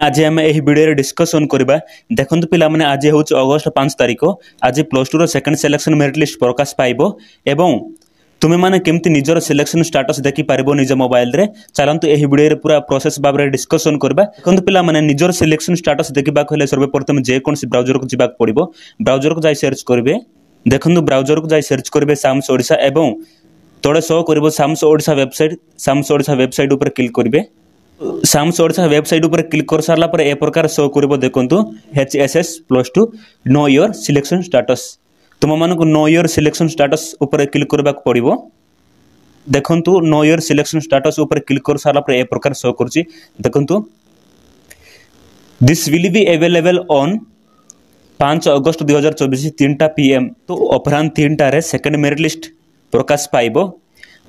आज आम यही वीडियो डिस्कसन करवा। देखो पिला माने आज हूँ अगस्ट 5 तारिख। आज +2 सेकेंड सिलेक्शन मेरिट लिस्ट प्रकाश पाइबो एवं तुम्हें माने केमती निजर सिलेक्शन स्टाटस देखि पारिबो निज मोबाइल रे। चलतु यही वीडियो पूरा प्रोसेस भाव में डिस्कसन करवा। देखो पिला माने निजर सिलेक्शन स्टाटस देखा हेले सर्वप्रथम जेकोसी ब्राउजर को जावाक पड़ो। ब्राउजर को जाई सर्च करेंगे। देखो ब्राउजर को जाई सर्च करेंगे साम्स ओडिशा एवं तले शो कर SAMS Odisha website. SAMS Odisha website उपर क्लिक करेंगे। साम्स ओडिशा वेबसाइट उपर क्लिक कर सारा पर ए प्रकार शो कर देखु HSS +2 know your selection status. तुम मानक नो योर सिलेक्शन स्टाटस उपर क्लिक करबा पड़ो। देखु नो योर सिलेक्शन स्टाटस उपर क्लिक कर सारा पर ए प्रकार शो कर देखु this will be available on 5 August 2024 3टा PM। तो अपराह 3टारे सेकेंड मेरिट लिस्ट प्रकाश पाइबो।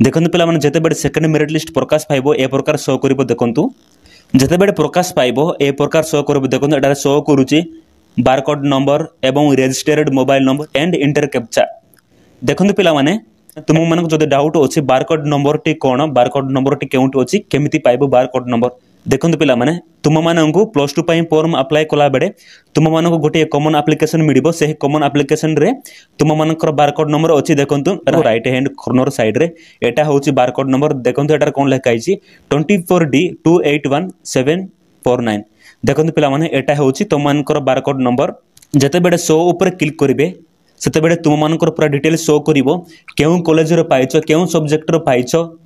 देखो पिला माने जते बड़े सेकेंड मेरिट लिस्ट प्रकाश पाइबो ए प्रकार शो करिवो। देखंतु जते बड़े प्रकाश पाइबो ए प्रकार शो करिवो। देखंतु एटा शो करूची बारकोड नंबर एवं registered mobile number and inter captcha. देखंतु पिला माने तुम मानक जदि डाउट अछि बारकोड नंबर टी कोन, बारकोड नंबर टी केउंट अछि, केमिति पाइबो बारकोड नंबर। देखंतु पिला माने तुम मानक +2 पई फॉर्म अप्लाई कला बेडे तुम मानक गोटे कॉमन एप्लिकेशन मिलिबो। से कॉमन एप्लिकेशन रे तुम मानकर बारकोड नंबर अछि। देखंतु राइट हैंड कॉर्नर साइड रे एटा होछि बारकोड नंबर। देखंतु एटार कोन लिखा आइछि 24D281749। देखंतु पिला माने एटा होछि तुम मानकर बारकोड नंबर। जते बेडे शो ऊपर क्लिक करिवे सेते बेडे तुम मानकर पूरा डिटेल शो करिवो। केउ कॉलेज रे पाइछो, केउ सब्जेक्ट रे पाइछो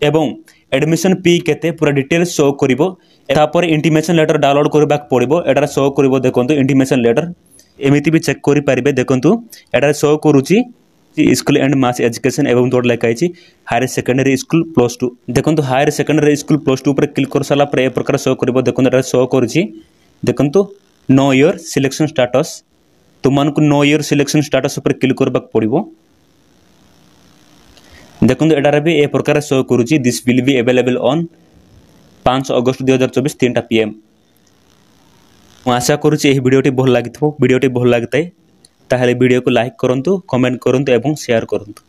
एवं एडमिशन फी केते पूरा डिटेल शो करिवो। तापर इंटीमेशन लेटर डाउनलोड करबा पड़िबो। एटार शो करिवो। देखंतु इंटीमेशन लेटर एमिति भी चेक करि पारिबे। देखंतु एटार शो करूची स्कूल एंड मास एजुकेशन एवं तोड़ लिखा है हायर सेकेंडरी स्कूल +2। देखंतु हायर सेकेंडरी स्कूल +2 पर क्लिक कर सारा पर ए प्रकार शो करिवो। देखंतु एटार शो करूची देखंतु नो योर सिलेक्शन स्टाटस। तुमको नो योर सिलेक्शन स्टाटस पर क्लिक करबा पड़िबो। देखंतु एटार भी ए प्रकार शो करूची this will be available on 5 August 2024 3टा PM। मैं आशा करुँच यह वीडियोटी भल लगी। वीडियोटी भल लगी ताहले वीडियो को लाइक करंतु, कमेंट करंतु एवं शेयर करंतु।